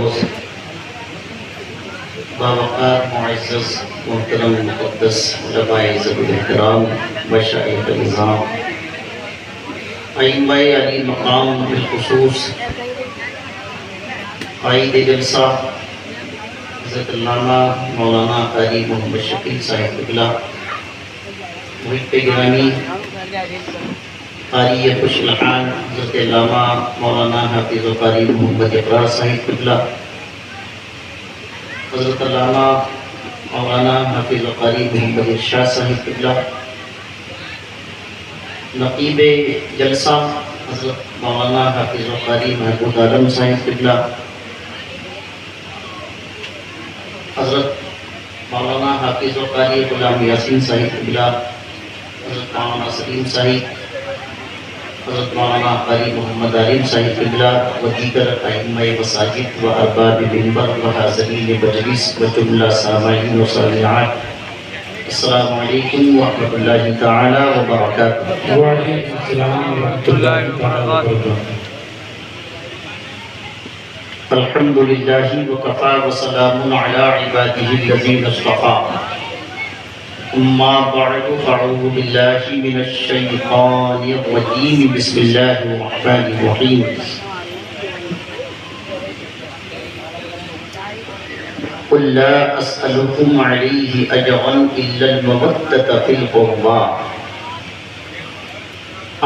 روز باوقار معزز محترم مقدس علماء عزت الاحترام مشائخ نظام ائمہ علی مقام بالخصوص قائد جلسہ حضرت علامہ مولانا قاری محمد شفیع صاحب قبلہ، محب گرامی قاری خوش الحال حضرت علامہ مولانا حافظ و قاری محمد اقرار صاحب قبلہ، حضرت علامہ مولانا حافظ و قاری محمد ارشاد صاحب قبلہ، نقیب جلسہ حضرت مولانا حافظ و قاری محمود عالم صاحب قبلہ، حضرت مولانا حافظ و قاری غلام یاسین صاحب قبلہ، حضرت مولانا سلیم صاحب، حضرت مولانا قاری محمد عالم صاحب قبلہ و دیگر ائمہ مساجد و ارباب منبر و حاضرین مجلس و جملہ سامعین و سامعات، السلام علیکم ورحمۃ اللہ تعالی وبرکاتہ۔ وعلیکم السلام ورحمۃ اللہ وبرکاتہ۔ الحمد للہ وکفی وسلام علی عبادہ الذین اصطفی، اما بعد فاعوذ باللہ من الشیطان الرجیم، بسم اللہ الرحمن الرحیم۔ قل لا اسألكم علیہ اجرا الا المودۃ فی القربى،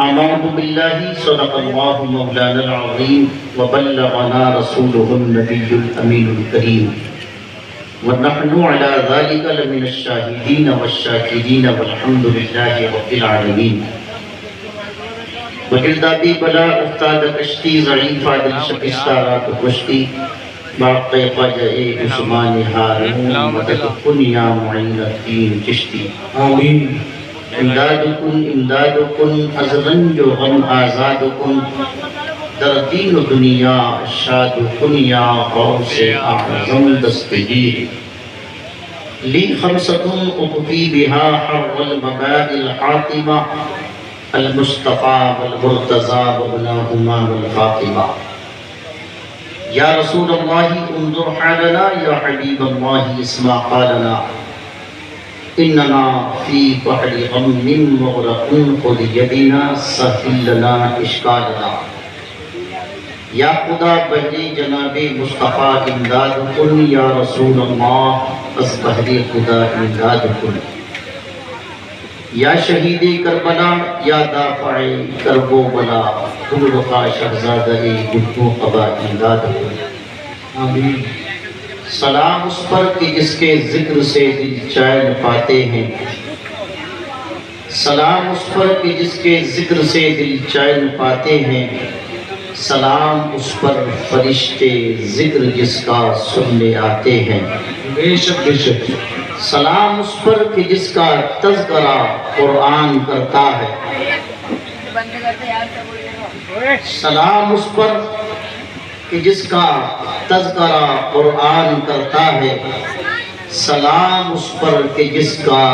آمنت باللہ صدق اللہ مولانا العظیم وبلغنا رسولہ النبی الامین الکریم، ونحن على ذلك لمن الشاهدين والشاكرين والحمد لله رب العالمين۔ وجلدابی بلا افتاد کشتی ضعیف عادل شکستہ رات کشتی، باقی خواجہ عثمان ہارون مدد کن یا معین الدین چشتی، آمین۔ امداد کن از رنج و غم آزاد کن، در دین و دنیا شاد کن یا غوث اعظم دستگیر، لی خمسۃ اطفی بہا حر المباء الحاطمہ، المصطفیٰ والمرتضیٰ وابناہما والفاطمہ۔ یا رسول اللہ انظر حالنا، یا حبیب اللہ اسمع قالنا، اننا فی بحر غم مغرق خذ یدنا سہل لنا اشکالنا۔ یا خدا بہر جناب مصطفیٰ امداد کن، یا رسول اللہ از بہر خدا امداد کن۔ یا شہید کربلا، یا دافع کرب و بلا، کل رقا شہزادہ گلب و قبا امداد کن۔ آمین۔ سلام اس پر کہ جس کے ذکر سے دل چین پاتے ہیں، سلام اس پر کہ جس کے ذکر سے دل چین پاتے ہیں، سلام اس پر فرشتے ذکر جس کا سننے آتے ہیں۔ بے شک بے شک۔ سلام اس پر کہ جس کا تذکرہ قرآن کرتا ہے، سلام اس پر کہ جس کا تذکرہ قرآن کرتا ہے، سلام اس پر کہ جس کا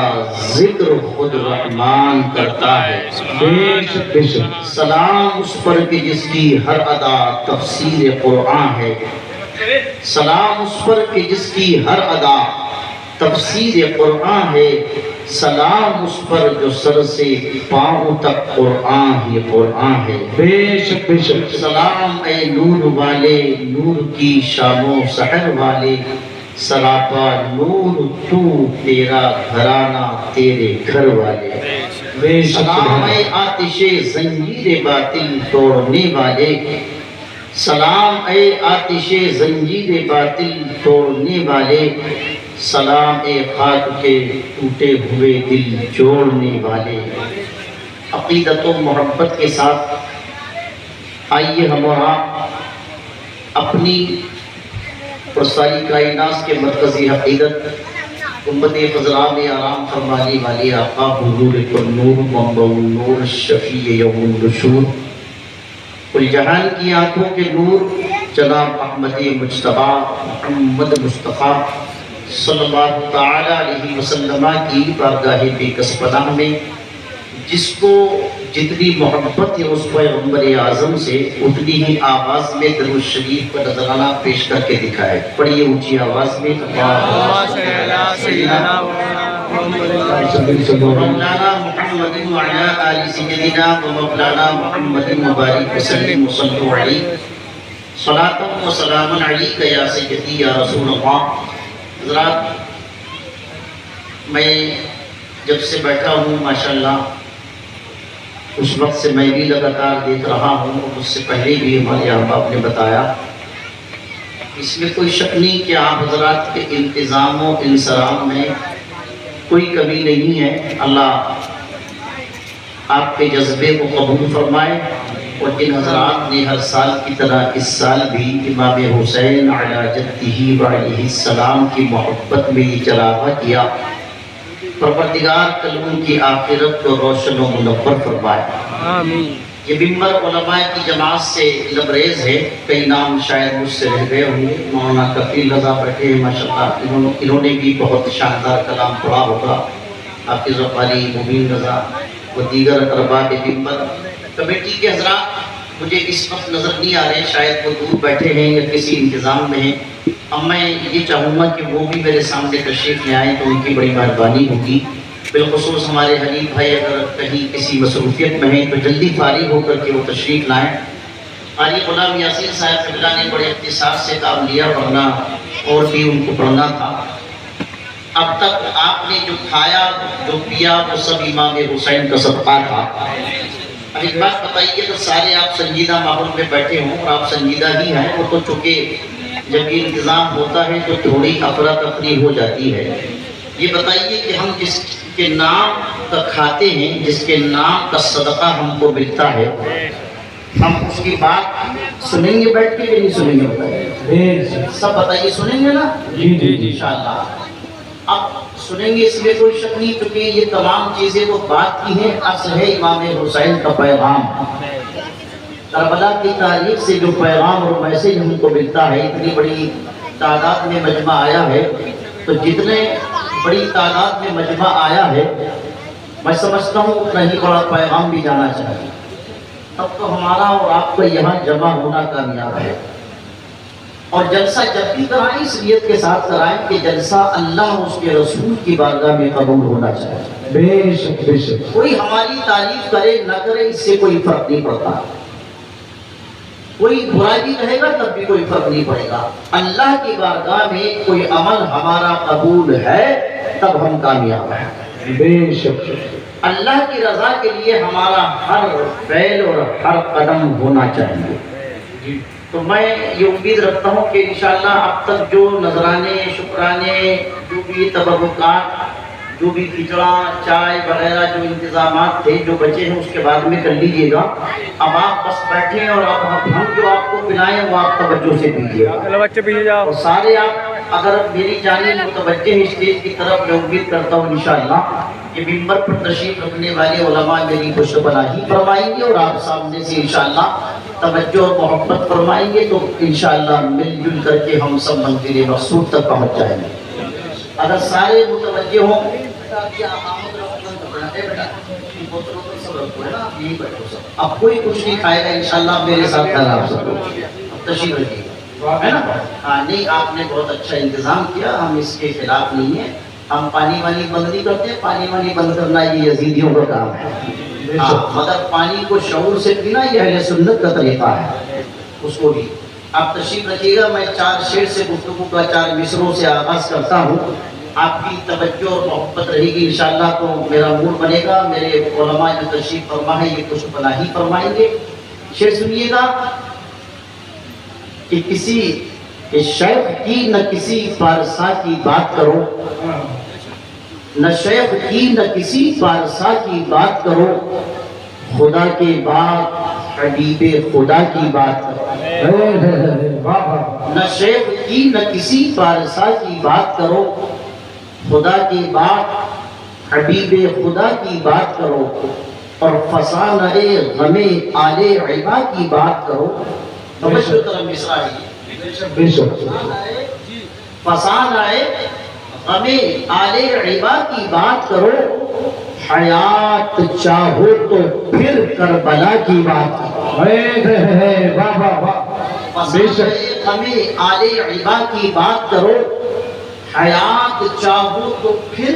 ذکر خود رحمان کرتا ہے۔ بے شک بے شک۔ سلام اس پر کہ جس کی ہر ادا تفسیر قرآن ہے، سلام اس پر کہ جس کی ہر ادا تفسیر قرآن ہے، سلام اس پر جو سر سے پاؤں تک قرآن ہی قرآن ہے۔ بے شک بے شک۔ سلام اے نور والے، نور کی شام و سحر والے، سراپا نور تو تیرا گھرانہ تیرے گھر والے۔ بے شک۔ سلام اے آتش زنجیر باطل توڑنے والے، سلام اے آتش زنجیر باطل توڑنے والے، سلام اے خاک کے ٹوٹے ہوئے دل جوڑنے والے۔ عقیدت و محبت کے ساتھ آئیے ہم اور آپ اپنی اور ساری کائنات کے مرکزی عقیدت امت خضراء میں آرام فرمانے والے آقا حضور نور منبع النور شفیع یوم النشور، کل جہان کی آنکھوں کے نور جناب احمد مجتبیٰ محمد مصطفیٰ صلی اللہ تعالی علیہ وسلم کی بارگاہ بے کس پناہ میں، جس کو جتنی محبت ہے اس پیغمبر اعظم سے اتنی ہی آواز میں درود شریف کا نذرانہ پیش کر کے دکھائے. پڑھیے اونچی آواز میں. مولانا محمد وعلی آل سیدنا و مولانا محمد مبارک وسلم وصلوا علیہ صلاۃ و سلام علیک یا سیدی یا رسول اللہ. حضرات، میں جب سے بیٹھا ہوں ماشاءاللہ اس وقت سے میں بھی لگاتار دیکھ رہا ہوں، اور اس سے پہلے بھی ہمارے احباب نے بتایا، اس میں کوئی شک نہیں کہ آپ حضرات کے انتظام و انصرام میں کوئی کمی نہیں ہے. اللہ آپ کے جذبے کو قبول فرمائے، اور جن حضرات نے ہر سال کی طرح اس سال بھی امام حسین علی جدہ و علیہ السلام کی محبت میں یہ چراغاں کیا، پروردگار کل ان کی آخرت کو روشن و منور فرمائے. آمین. یہ ممبر علماء کی جماعت سے لبریز ہے. کئی نام شاید مجھ سے رہ گئے ہوں گے. مولانا کفیل رضا بیٹھے ہیں ماشاءاللہ، انہوں نے بھی بہت شاندار کلام پڑھا ہوگا. حافظ علی مبین رضا و دیگر ارباب ممبر. کمیٹی کے حضرات مجھے اس وقت نظر نہیں آ رہے، شاید وہ دور بیٹھے ہیں یا کسی انتظام میں ہیں. اب میں یہ چاہوں گا کہ وہ بھی میرے سامنے تشریف لے آئیں تو ان کی بڑی مہربانی ہوگی. بالخصوص ہمارے حنیف بھائی اگر کہیں کسی مصروفیت میں ہیں تو جلدی فارغ ہو کر کے وہ تشریف لائیں. قاری غلام یاسین صاحب قبلہ نے بڑے اختصاص سے کام لیا، ورنہ اور بھی ان کو پڑھنا تھا. اب تک آپ نے جو کھایا جو پیا وہ سب امام حسین کا صدقہ تھا. اب ایک بات بتائیے، تو سارے آپ سنجیدہ ماحول میں بیٹھے ہوں اور آپ سنجیدہ ہی ہیں، وہ تو چونکہ جب یہ انتظام ہوتا ہے تو تھوڑی افراتفری ہو جاتی ہے. یہ بتائیے کہ ہم جس کے نام کا کھاتے ہیں، جس کے نام کا صدقہ ہم کو ملتا ہے، ہم اس کی بات سنیں گے بیٹھ کے کہ نہیں سنیں گے؟ سب بتائیے، سنیں گے نا؟ جی جی جی انشاءاللہ. اب سنیں گے، اس میں کوئی شک نہیں، کیونکہ یہ تمام چیزیں تو بات کی ہیں. اصل ہے امام حسین کا پیغام. کربلا کی تاریخ سے جو پیغام اور میسج ہم کو ملتا ہے، اتنی بڑی تعداد میں مجمع آیا ہے، تو جتنے بڑی تعداد میں مجمع آیا ہے میں سمجھتا ہوں اتنا ہی بڑا پیغام بھی جانا چاہیے. تب تو ہمارا اور آپ کا یہاں جمع ہونا کامیاب ہے. اور جلسہ جب بھی کرائیں اس نیت کے ساتھ کرائیں کہ جلسہ اللہ اور اس کے رسول کی بارگاہ میں قبول ہونا چاہیے. بے شک بے شک. کوئی ہماری تعریف کرے نہ کرے اس سے کوئی فرق نہیں پڑتا. کوئی برائی بھی کہے گا تب بھی کوئی فرق نہیں پڑے گا. اللہ کی بارگاہ میں کوئی عمل ہمارا قبول ہے تب ہم کامیاب ہیں. بے شک. اللہ کی رضا کے لیے ہمارا ہر فعل اور ہر قدم ہونا چاہیے. تو میں یہ امید رکھتا ہوں کہ انشاءاللہ اب تک جو نذرانے، شکرانے، جو بھی تبرکات، جو بھی کھچڑا، چائے وغیرہ جو انتظامات تھے جو بچے ہیں اس کے بعد میں کر لیجئے گا. اب آپ بس بیٹھیں اور اب ہم جو آپ کو پلائیں وہ آپ توجہ سے پیجئے گا. بچے پیچھے جاؤ. اور سارے آپ اگر میری جانب متوجہ ہیں اسٹیج کی طرف، میں امید کرتا ہوں انشاءاللہ کہ ممبر پر تشریف رکھنے والے علماء میری خوش بنائی فرمائیں گے اور آپ سامنے سے انشاءاللہ توجہ اور محبت فرمائیں گے، تو انشاءاللہ مل جل کر کے ہم سب منزل مقصود تک پہنچ جائیں گے. اگر سارے متوجہ ہوں. اب کوئی کچھ نہیں کھائے گا انشاءاللہ. میرے ساتھ کھانا آپ سب لوگ تشریف رکھیے ہے نا. نہیں، آپ نے بہت اچھا انتظام کیا، ہم اس کے خلاف نہیں ہیں. ہم پانی وانی بند نہیں کرتے. پانی وانی بند کرنا یہ یزیدیوں کا کام ہے. مگر پانی کو شعور سے پینا یہ اہل سنت کا طریقہ ہے. اس کو بھی آپ تشریف رکھیے گا. میں 4 شعر سے گفتگو کا 4 مصروں سے آغاز کرتا ہوں. آپ کی توجہ اور محبت رہے گی انشاءاللہ تو میرا موڈ بنے گا. میرے علماء جو تشریف فرما ہے یہ کچھ بلاہی فرمائیں گے. شعر سنیے گا کہ کسی شیخ کی نہ کسی فارسا کی بات کرو، نہ شیخ کی نہ کسی فارسا کی بات کرو، خدا کے بعد حبیب خدا کی بات کرو. نہ شیخ کی نہ کسی فارسا کی بات کرو، خدا کے بعد حبیب خدا کی بات کرو، اور فسانہ غم آل عبا کی بات کرو. توجہ طرف مصرع ہے. فسانہ غم آل عبا کی بات کرو، حیات چاہو تو پھر کربلا کی بات کرو، واہ واہ واہ، بے شک ہمیں آل عبا کی بات کرو، حیات چاہو تو پھر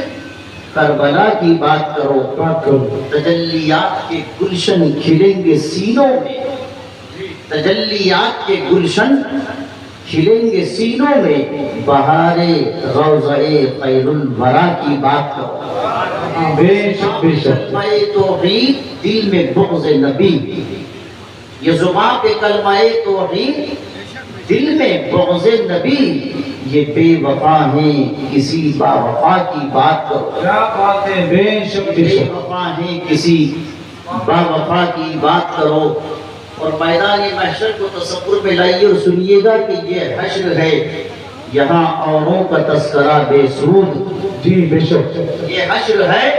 کربلا کی بات کرو، تجلیات کے گلشن کھلیں گے سینوں میں، تجلیات کے گلشن کھلیں گے سینوں میں، بہار روضہ خیر الورا کی بات کرو، بے شک بے شک، کلمہ توحید دل میں بغض نبی، یہ زباں پہ کلمہ توحید دل میں بغض نبی، یہ بے وفا ہیں کسی با وفا کی بات کرو، کیا بات ہے، بے شک بے بے شک، وفا ہیں کسی با وفا کی بات کرو۔ اور میدان محشر کو تصور میں لائیے اور سنیے گا کہ یہ حشر ہے، یہاں اوروں کا تذکرہ بے سود، جی بے شک، یہ حشر ہے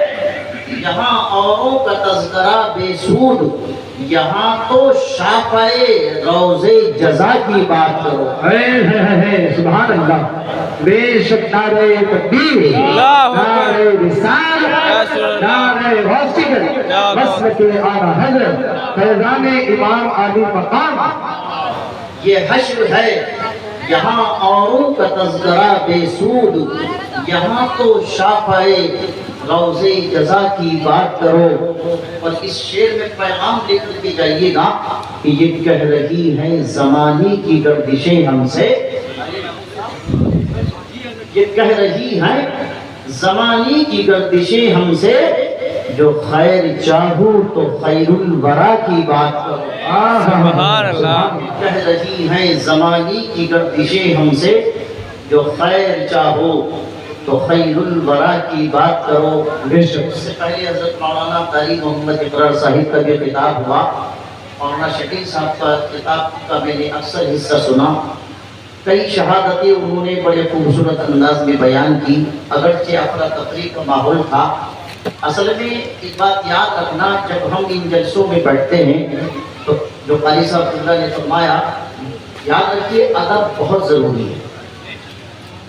یہاں اوروں کا تذکرہ بے سود، یہاں تو شافعِ روضے جزا کی بات کرو، سبحان اللہ، بے شک، نعرہ تکبیر، نعرہ رسالت، نعرہ حسین، مسلک اعلیٰ حضرت فیضان امام علی مقام، یہ حشر ہے یہاں اوروں کا تذکرہ بے سود، یہاں تو شافعِ روضے جزا کی بات کرو۔ اور اس شعر میں پیغام لے کر کے جائیے گا کہ یہ کہہ رہی ہیں زمانے کی گردشیں ہم سے، یہ کہہ رہی ہیں زمانے کی گردشیں ہم سے، جو خیر چاہو تو خیر الورا کی بات کرو، سبحان اللہ، کہہ رہی ہیں زمانے کی گردشیں ہم سے، جو خیر چاہو تو خیر الورا کی بات کرو۔ بے شک، اس سے پہلے حضرت مولانا قاری محمد اقرار صاحب کا جو خطاب ہوا، مولانا شکیل صاحب کا خطاب کا میں نے اکثر حصہ سنا، کئی شہادتیں انہوں نے بڑے خوبصورت انداز میں بیان کی، اگرچہ افراتفری کا ماحول تھا۔ اصل میں ایک بات یاد رکھنا، جب ہم ان جلسوں میں بیٹھتے ہیں تو جو قاری صاحب اللہ نے فرمایا، یاد رکھیے ادب بہت ضروری ہے۔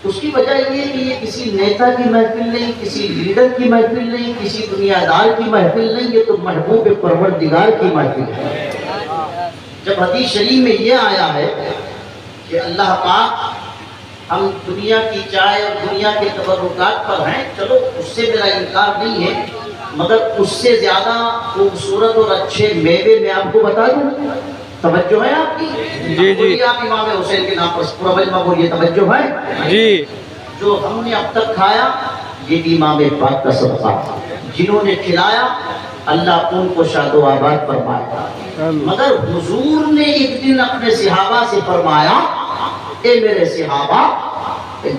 اس کی وجہ یہ کہ یہ کسی نیتا کی محفل نہیں، کسی لیڈر کی محفل نہیں، کسی دنیا دار کی محفل نہیں، یہ تو محبوب پروردگار کی محفل ہے۔ جب حدیث شریف میں یہ آیا ہے کہ اللہ پاک ہم دنیا کی چائے اور دنیا کے تبرکات پر ہیں، چلو اس سے میرا انکار نہیں ہے، مگر اس سے زیادہ خوبصورت اور اچھے میوے میں آپ کو بتا دوں، توجہ ہے آپ کی؟ جی جی، آپ امام حسین کے نام پر پورا بولیے، توجہ ہے جی، جو ہم نے اب تک کھایا یہ بھی امام پاک کا صدقہ، جنہوں نے کھلایا اللہ ان کو شاد و آباد فرمائے۔ مگر حضور نے ایک دن اپنے صحابہ سے فرمایا، اے میرے صحابہ،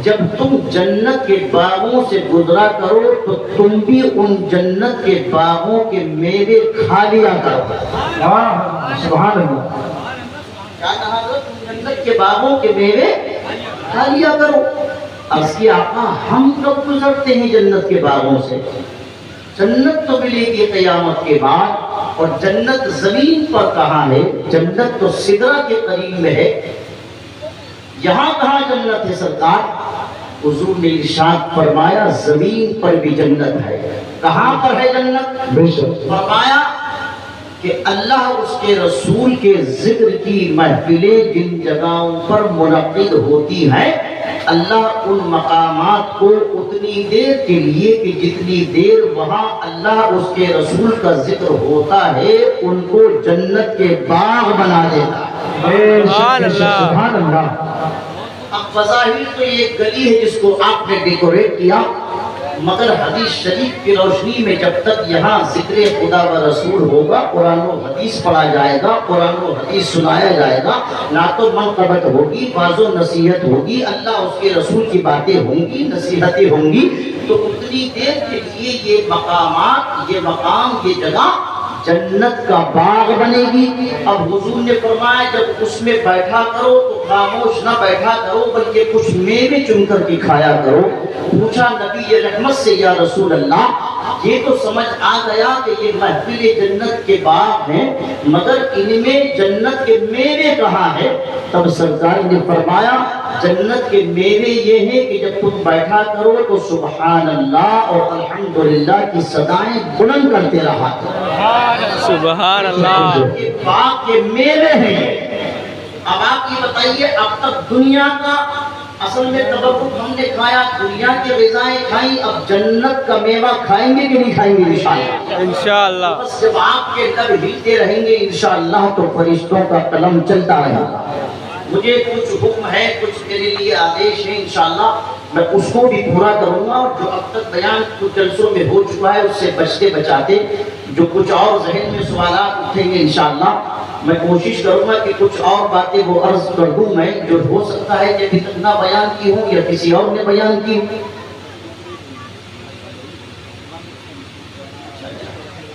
جب تم جنت کے باغوں سے گزرا کرو تو تم بھی ان جنت کے باغوں کے میوے کھا لیا کرو۔ سبحان اللہ، کیا کہا کرو؟ تم جنت کے باغوں کے میوے کھا لیا کرو۔ عرض کی آقا ہم کب گزرتے ہیں جنت کے باغوں سے؟ جنت تو ملے گی قیامت کے بعد، اور جنت زمین پر کہاں ہے؟ جنت تو سدرہ کے قریب میں ہے، یہاں کہاں جنت ہے سرکار؟ حضور نے ارشاد فرمایا زمین پر بھی جنت ہے۔ کہاں پر ہے جنت؟ بے شک، فرمایا کہ اللہ اس کے رسول کے ذکر کی محفلیں جن جگہوں پر منعقد ہوتی ہیں، اللہ ان مقامات کو اتنی دیر کے لیے کہ جتنی دیر وہاں اللہ اس کے رسول کا ذکر ہوتا ہے ان کو جنت کے باغ بنا دیتا ہے۔ سبحان اللہ، اب بظاہر تو یہ گلی ہے جس کو آپ نے ڈیکوریٹ کیا، مگر حدیث شریف کی روشنی میں جب تک یہاں ذکر خدا و رسول ہوگا، قرآن و حدیث پڑھا جائے گا، قرآن و حدیث سنایا جائے گا، نہ تو منقبت ہوگی، واضح و نصیحت ہوگی، اللہ اس کے رسول کی باتیں ہوں گی، نصیحتیں ہوں گی، تو اتنی دیر کے لیے یہ مقامات، یہ مقام، یہ جگہ جنت کا باغ بنے گی۔ اب حضور نے فرمایا جب اس میں بیٹھا کرو تو خاموش نہ بیٹھا کرو بلکہ کچھ میوے چن کر کے کھایا کرو۔ پوچھا نبی رحمت سے یا رسول اللہ یہ تو سمجھ آ گیا کہ یہ محفل جنت کے باغ ہیں، مگر ان میں جنت کے میوے کہاں ہے؟ تب سرکار نے فرمایا جنت کے میوے یہ ہیں کہ جب تم بیٹھا کرو تو سبحان اللہ اور الحمدللہ کی صدائیں بلند کرتے رہا کرو۔ سبحان اللہ۔ یہ باغ کے میوے ہیں۔ اب آپ یہ بتائیے، اب تک دنیا کا اصل میں تبرک ہم نے کھایا، دنیا کی غذائیں کھائیں، اب جنت کا میوہ کھائیں گے کہ نہیں کھائیں گے انشاءاللہ؟ انشاءاللہ۔ بس جب آپ کے لب ہلتے رہیں گے انشاءاللہ تو فرشتوں کا قلم چلتا رہے گا۔ مجھے کچھ حکم ہے، کچھ میرے لیے آدیش ہے، انشاءاللہ میں اس کو بھی پورا کروں گا، اور جو اب تک بیان کچھ جلسوں میں ہو چکا ہے اس سے بچتے بچاتے جو کچھ اور ذہن میں سوالات اٹھیں گے انشاءاللہ میں کوشش کروں گا کہ کچھ اور باتیں وہ عرض کر دوں میں، جو ہو سکتا ہے کہ ابھی تک نہ بیان کی ہوں یا کسی اور نے بیان کی ہوں۔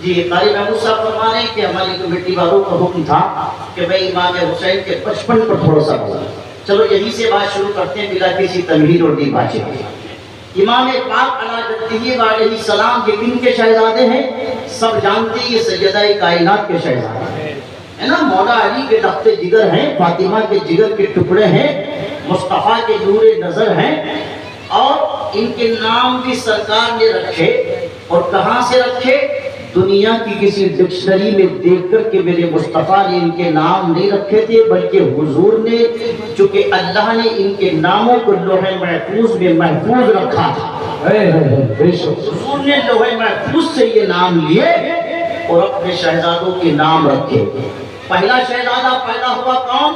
جی قاری محمود صاحب فرما رہے ہیں کہ ہماری کمیٹی والوں کا حکم تھا کہ بھئی امام حسین کے 55 پر تھوڑا سا بولا۔ چلو یہی سے بات شروع کرتے ہیں بلا کسی تمہید اور دیباچے۔ امام پاک علیہ جدہ علیہ السلام یہ کن کے شہزادے ہیں؟ سب جانتے ہیں یہ سیدہ کائنات کے شہزادے ہیں، ہے نا؟ مولا علی کے لخت جگر ہیں، فاطمہ کے جگر کے ٹکڑے ہیں، مصطفیٰ کے نور نظر ہیں، اور ان کے نام بھی سرکار نے رکھے، اور کہاں سے رکھے؟ دنیا کی کسی ڈکشنری میں دیکھ کر کہ میرے مصطفیٰ نے ان کے نام نہیں رکھے تھے، بلکہ حضور نے، چونکہ اللہ نے ان کے ناموں کو لوح محفوظ میں محفوظ رکھا تھا، حضور نے لوح محفوظ سے یہ نام لیے اور اپنے شہزادوں کے نام رکھے۔ پہلا شہزادہ پیدا ہوا کون؟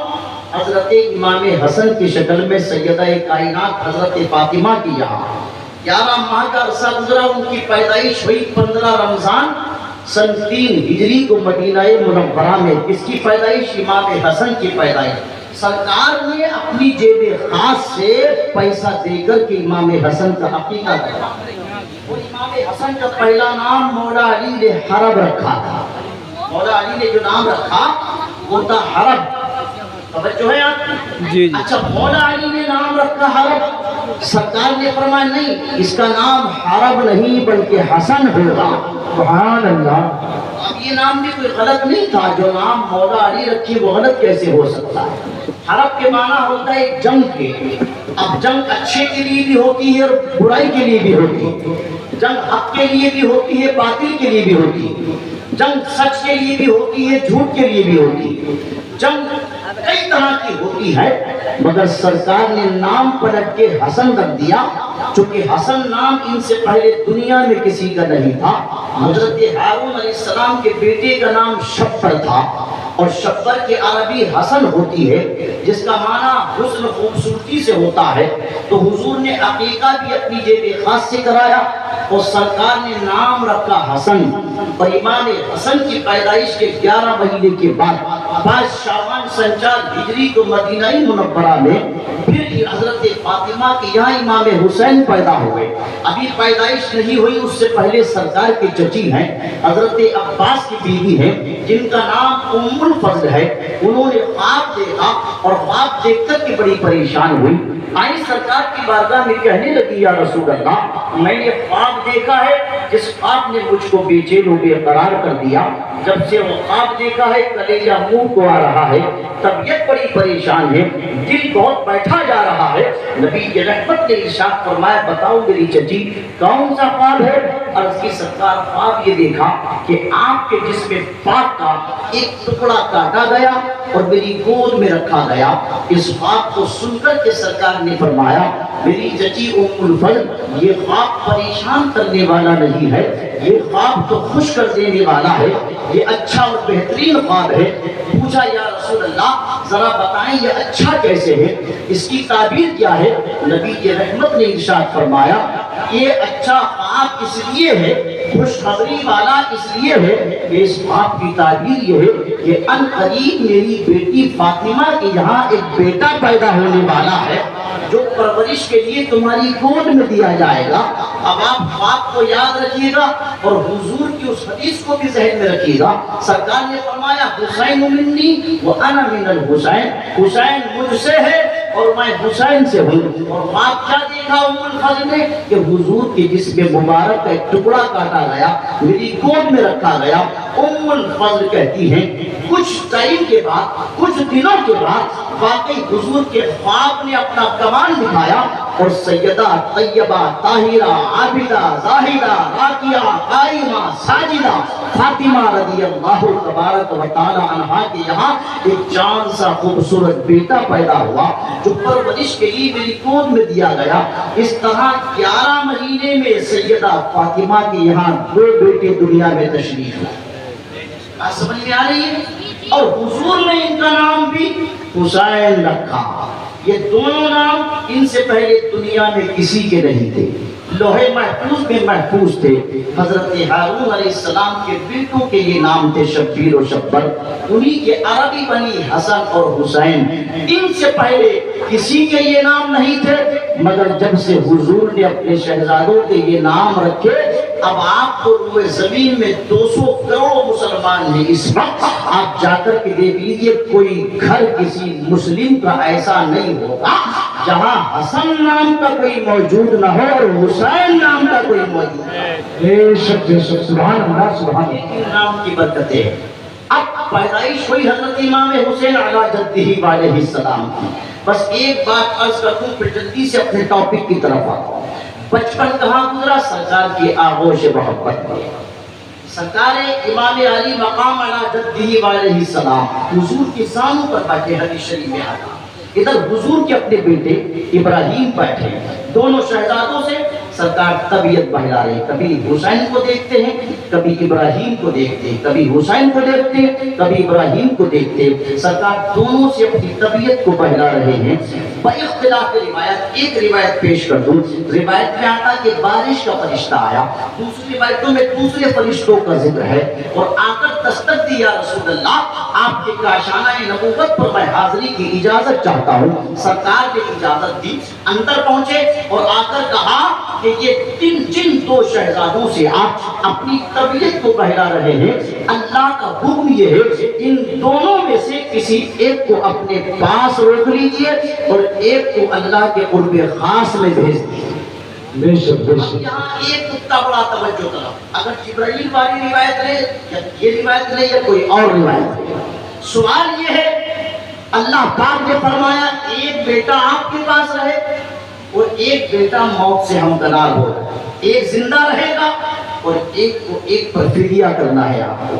حضرت امام حسن کی شکل میں سیدہ کائنات حضرت فاطمہ کی یہاں 11 ماہ کا عرصہ گزرا، ان کی پیدائش ہوئی 15 رمضان سن 3 ہجری کو مدینہ منورہ میں۔ کس کی پیدائش؟ امام حسن کی پیدائش۔ سرکار نے اپنی جیب خاص سے پیسہ دے کر کے امام حسن کا عقیقہ کرا، اور امام حسن کا پہلا نام مولا علی نے حرب رکھا تھا۔ مولا علی نے جو نام رکھا وہ تھا حرب۔ توجہ ہے آپ کی؟ جی جی۔ اچھا مولا علی نے نام رکھا حرب، سرکار نے فرمایا نہیں، اس کا نام حرب نہیں بلکہ حسن ہوگا۔ سبحان اللہ۔ اب یہ نام بھی کوئی غلط نہیں تھا، جو نام مولا علی رکھی وہ غلط کیسے ہو سکتا ہے؟ حرب کے معنی ہوتا ہے جنگ کے۔ اب جنگ اچھے کے لیے بھی ہوتی ہے اور برائی کے لیے بھی ہوتی ہے، جنگ حق کے لیے بھی ہوتی ہے، باطل کے لیے بھی ہوتی ہے، جنگ سچ کے لیے بھی ہوتی ہے، جھوٹ کے لیے بھی ہوتی ہے، جنگ کئی طرح کی ہوتی ہے، مگر سرکار نے نام پلٹ کے حسن رکھ دیا، چونکہ حسن نام ان سے پہلے دنیا میں کسی کا نہیں تھا۔ حضرت ہارون علیہ السلام کے بیٹے کا نام شبر تھا، اور شبر کی عربی حسن ہوتی ہے، جس کا معنی حسن خوبصورتی سے ہوتا ہے۔ تو حضور نے عقیقہ بھی اپنی جیب خاص سے کرایا، اور سرکار نے نام رکھا حسن، اور امام حسن کی پیدائش کے 11 مہینے کے بعد 5 شعبان سن 4 ہجری کو مدینہ منورہ میں پھر حضرت فاطمہ کے یہاں امام حسین پیدا ہوئے۔ ابھی پیدائش نہیں ہوئی، اس سے پہلے سرکار کے چچی ہیں، حضرت عباس کی بیوی ہیں، جن کا نام ام الفضل ہے۔ انہوں نے خواب دیکھا، اور خواب دیکھ کر کے بڑی پریشان ہوئی، آئی سرکار کی بارگاہ میں کہنے لگی یا رسول اللہ میں نے خواب دیکھا ہے جس خواب نے مجھ کو بے چین و بے قرار کر دیا، جب سے وہ خواب دیکھا ہے کلیجہ منہ کو آ رہا ہے، طبیعت بڑی پریشان ہے، دل بہت بیٹھا جا رہا ہے۔ نبی کی رحمت نے ارشاد فرمایا بتاؤ میری چچی کون سا خواب ہے؟ عرض کی سرکار خواب یہ دیکھا کہ آپ کے جسم پاک کا ایک ٹکڑا کاٹا گیا اور میری گود میں رکھا گیا۔ اس خواب کو سن کر کے سرکار نے فرمایا میری چچی ام الفضل یہ خواب پریشان کرنے والا نہیں ہے، یہ خواب تو خوش کر دینے والا ہے، یہ اچھا اور بہترین خواب ہے۔ پوچھا یا رسول اللہ ذرا بتائیں یہ اچھا کیسے ہے، اس کی تعبیر کیا ہے؟ نبی کی رحمت نے ارشاد فرمایا یہ اچھا خواب اس لیے ہے، خوشخبری والا اس لیے ہے کہ اس خواب کی تعبیر یہ ہے کہ ان قریب میری بیٹی فاطمہ کے یہاں ایک بیٹا پیدا ہونے والا ہے جو پرورش کے لیے تمہاری گود میں دیا جائے گا۔ اب آپ خواب کو یاد رکھیے گا اور حضور کی اس حدیث کو بھی ذہن میں رکھیے گا۔ سرکار نے فرمایا حسین منی وانا من الحسین، حسین مجھ سے ہے اور میں حسین سے ہوں۔ اور خواب کیا دیکھا ام الفضل نے کہ حضور کے جسم مبارک کا ایک ٹکڑا کاٹا گیا، میری گود میں رکھا گیا۔ ام الفضل کہتی ہیں کچھ ٹائم کے بعد، کچھ دنوں کے بعد واقعی حضور کے خواب نے اپنا کمال دکھایا، اور سیدہ طیبہ طاہرہ عابدہ زاہدہ راکیہ قائمہ ساجدہ فاطمہ رضی اللہ تبارک و تعالی عنہا کے یہاں ایک چاند سا خوبصورت بیٹا پیدا ہوا جو پرورش کے لیے میری گود میں دیا گیا۔ اس طرح 11 مہینے میں سیدہ فاطمہ کے یہاں 2 بیٹے دنیا میں تشریف لائے۔ بات سمجھ میں آ رہی ہے؟ اور حضور نے ان کا نام بھی حسین رکھا۔ یہ دونوں نام ان سے پہلے دنیا میں کسی کے نہیں تھے، لوح محفوظ میں محفوظ تھے۔ حضرت ہارون علیہ السلام کے بیٹوں کے یہ نام تھے شبیر و شبر، انہی کے عربی بنی حسن اور حسین۔ ان سے پہلے کسی کے یہ نام نہیں تھے، مگر جب سے حضور نے اپنے شہزادوں کے یہ نام رکھے، اب آپ کو روئے زمین میں 200 کروڑ مسلمان ہیں۔ اس وقت آپ جا کر کے دیکھ لیجئے کوئی گھر کسی مسلم کا ایسا نہیں ہوگا جہاں حسن نام کا کوئی موجود نہ ہو اور حسین نام کا کوئی موجود نہ ہو۔ بے شک سبحان اللہ سبحان اللہ۔ ان نام کی برکتیں ہیں۔ اب پیدائش ہوئی حضرت امام حسین علیہ جدہ علیہ السلام کی۔ بس ایک بات عرض کر دوں پھر جلدی سے اپنے ٹاپک کی طرف آتا ہوں۔ بچپن کہاں گزرا؟ سرکار کی آغوش محبت میں۔ سرکار امام علی مقام علیہ جدہ علیہ السلام حضور کے سامنے پر بیٹھے، حدیث شریف میں آتا۔ ادھر حضور کے اپنے بیٹے ابراہیم بیٹھے، دونوں شہزادوں سے سرکار طبیعت بہلا رہے، کبھی حسین کو دیکھتے ہیں، کبھی ابراہیم کو دیکھتے ہیں، کبھی حسین کو دیکھتے ہیں، کبھی ابراہیم کو دیکھتے ہیں۔ سرکار دونوں سے اپنی طبیعت کو بہلا رہے ہیں۔ باختلاف روایت ایک روایت پیش کر دوں، روایت میں آتا کہ بارش کا فرشتہ آیا، دوسری روایتوں میں دوسرے فرشتوں کا ذکر ہے، اور آ کر دستک دی، یا رسول اللہ آپ کے کاشانہ نبوت پر میں حاضری کی اجازت چاہتا ہوں۔ سرکار نے اجازت دی، اندر پہنچے اور آ کر کہا کہ یہ جن 2 شہزادوں سے آپ اپنی طبیعت کو بہلا رہے ہیں، اللہ کا حکم یہ ہے ان دونوں میں سے کسی ایک کو اپنے پاس روک لیجئے اور ایک کو اللہ کے قرب خاص میں بھیج دیجئے۔ بے شک بے شک۔ یہاں ایک نقطہ بڑا توجہ کرو، اگر جبرائیل والی روایت لے یا یہ روایت لے یا کوئی اور روایت لے، سوال یہ ہے اللہ پاک نے فرمایا ایک بیٹا آپ کے پاس رہے اور ایک بیٹا موت سے ہمکنار ہو، ایک زندہ رہے گا اور ایک کو ایک پر فدیہ کرنا ہے آپ کو۔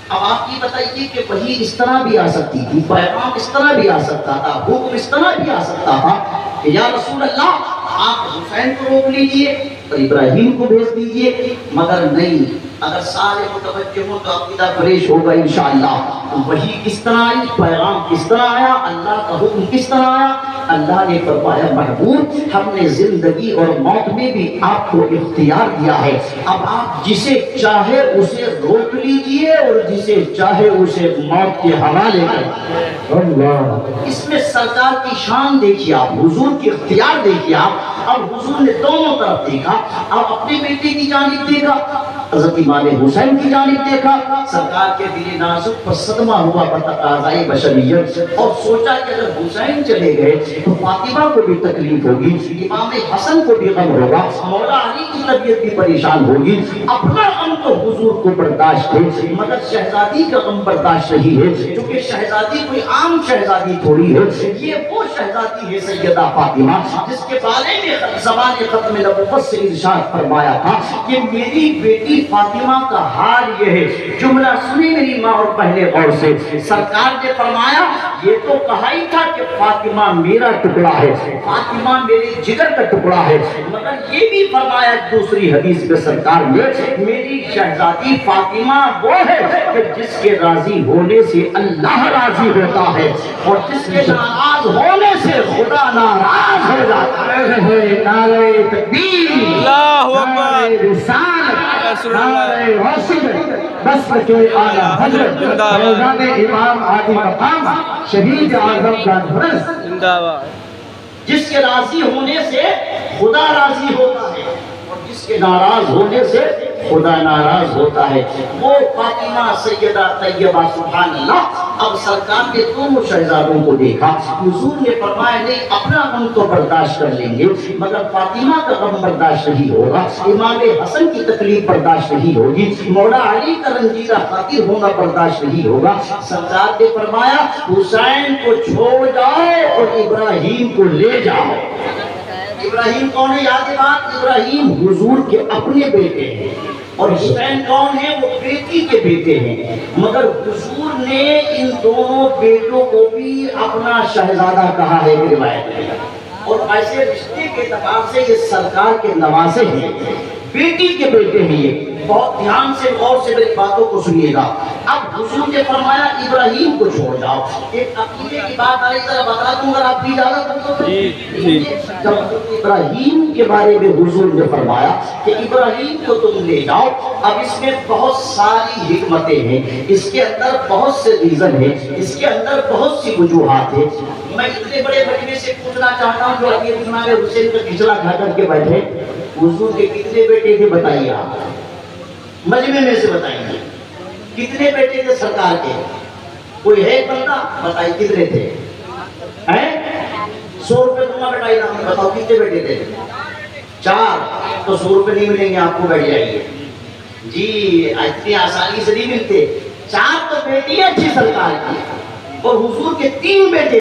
اب آپ یہ بتائیے کہ وحی اس طرح بھی آ سکتی تھی، پیغام اس طرح بھی آ سکتا تھا، حکم اس طرح بھی آ سکتا تھا کہ یا رسول اللہ آپ حسین کو روک لیجئے اور ابراہیم کو بھیج دیجئے، مگر نہیں، اگر سارے متوجہ ہوں تو عقیدہ فریش ہوگا انشاءاللہ۔ وحی کس طرح آئی، پیغام کس طرح آیا، اللہ کا حکم کس طرح آیا؟ اللہ نے فرمایا محبوب ہم نے زندگی اور موت میں بھی آپ کو اختیار دیا ہے، اب آپ جسے چاہے اسے روک لیجئے اور جسے چاہے اسے موت کے حوالے کر۔ اللہ اس میں سرکار کی شان دیکھیے آپ، حضور کی اختیار دیکھیے آپ۔ اب حضور نے دونوں طرف دیکھا، اب اپنے بیٹے کی جانب دیکھا، حضرت امام حسین کی جانب دیکھا، سرکار کے دل نازک پر صدمہ ہوا بتقاضائے بشریت، اور سوچا کہ اگر حسین چلے گئے تو فاطمہ کو بھی تکلیف ہوگی، امام حسن کو بھی غم ہوگا، مولا علی کی طبیعت بھی پریشان ہوگی۔ اپنا غم تو حضور کو برداشت ہے مگر شہزادی کا غم برداشت نہیں ہے، کیونکہ شہزادی کوئی عام شہزادی تھوڑی ہے، یہ وہ شہزادی ہے سیدہ فاطمہ جس کے بارے میں زبان ختم نبوت سے ارشاد فرمایا تھا کہ میری بیٹی فاطمہ کا حال یہ ہے۔ جملہ سنی میری ماں اور پہلے غور سے، سرکار نے فرمایا یہ تو کہا ہی تھا کہ فاطمہ میرا ٹکڑا ہے، فاطمہ میرے جگر کا ٹکڑا ہے، مگر یہ بھی فرمایا دوسری حدیث میں سرکار نے میری شہزادی فاطمہ وہ ہے کہ جس کے راضی ہونے سے اللہ راضی ہوتا ہے اور جس کے ناراض ہونے سے خدا ناراض ہو جاتا ہے۔ نعرہ تکبیر، اللہ اکبر، نعرہ رسالت، نعرہ رسالت، بس کے اعلیٰ حضرت فیضان امام عالی مقام شہید اعظم کا درس، زندہ باد۔ جس کے راضی ہونے سے خدا راضی ہوتا ہے اور جس کے ناراض ہونے سے خدا ناراض ہوتا ہے، وہ فاطمہ سیدہ طیبہ سبحان اللہ۔ اب سرکار نے دونوں شہزادوں کو دیکھا، حضور نے فرمایا نہیں اپنا غم تو برداشت کر لیں گے مگر فاطمہ کا غم برداشت نہیں ہوگا، امام حسن کی تکلیف برداشت نہیں ہوگی، مولا علی کا رنجیدہ خاطر ہونا برداشت نہیں ہوگا۔ سرکار نے فرمایا حسین کو چھوڑ جاؤ اور ابراہیم کو لے جاؤ۔ ابراہیم کون ہے؟ یاد ہے بات، ابراہیم حضور کے اپنے بیٹے ہیں اور حسین کون ہے؟ وہ بیٹی کے بیٹے ہیں، مگر حضور نے ان دونوں بیٹوں کو بھی اپنا شہزادہ کہا ہے روایت میں، اور ایسے رشتے کے اعتبار سے یہ سرکار کے نواسے ہیں، بیٹی کے بیٹے ہیں یہ۔ بہت دھیان سے غور سے میری باتوں کو سنیے گا۔ اب حضور نے فرمایا ابراہیم کو چھوڑ جاؤ۔ ایک عقیدے کی بات آئی، ذرا بتا دوں اگر آپ کی اجازت ہو تو۔ جب ابراہیم کے بارے میں حضور نے فرمایا کہ ابراہیم کو تم لے جاؤ، اب اس میں بہت ساری حکمتیں ہیں، اس کے اندر بہت سے ریزن ہیں، اس کے اندر بہت سی وجوہات ہیں۔ میں اتنے بڑے مجمع سے پوچھنا چاہتا ہوں جو ابھی جناب حسین کا کھچڑا کھا کر کے بیٹھے، حضور کے کتنے بیٹے تھے بتائیے آپ، مجمع میں سے بتائیے کتنے بیٹے تھے سرکار کے؟ کوئی ہے بندہ بتائیے کتنے تھے؟ 100 روپے دوں گا بیٹا انعام، بتاؤ کتنے بیٹے تھے؟ 4، تو 100 روپے نہیں ملیں گے آپ کو، بیٹھ جائیے جی، اتنی آسانی سے نہیں ملتے۔ 4 تو بیٹی ہے اچھی سرکار کی، اور حضور کے 3 بیٹے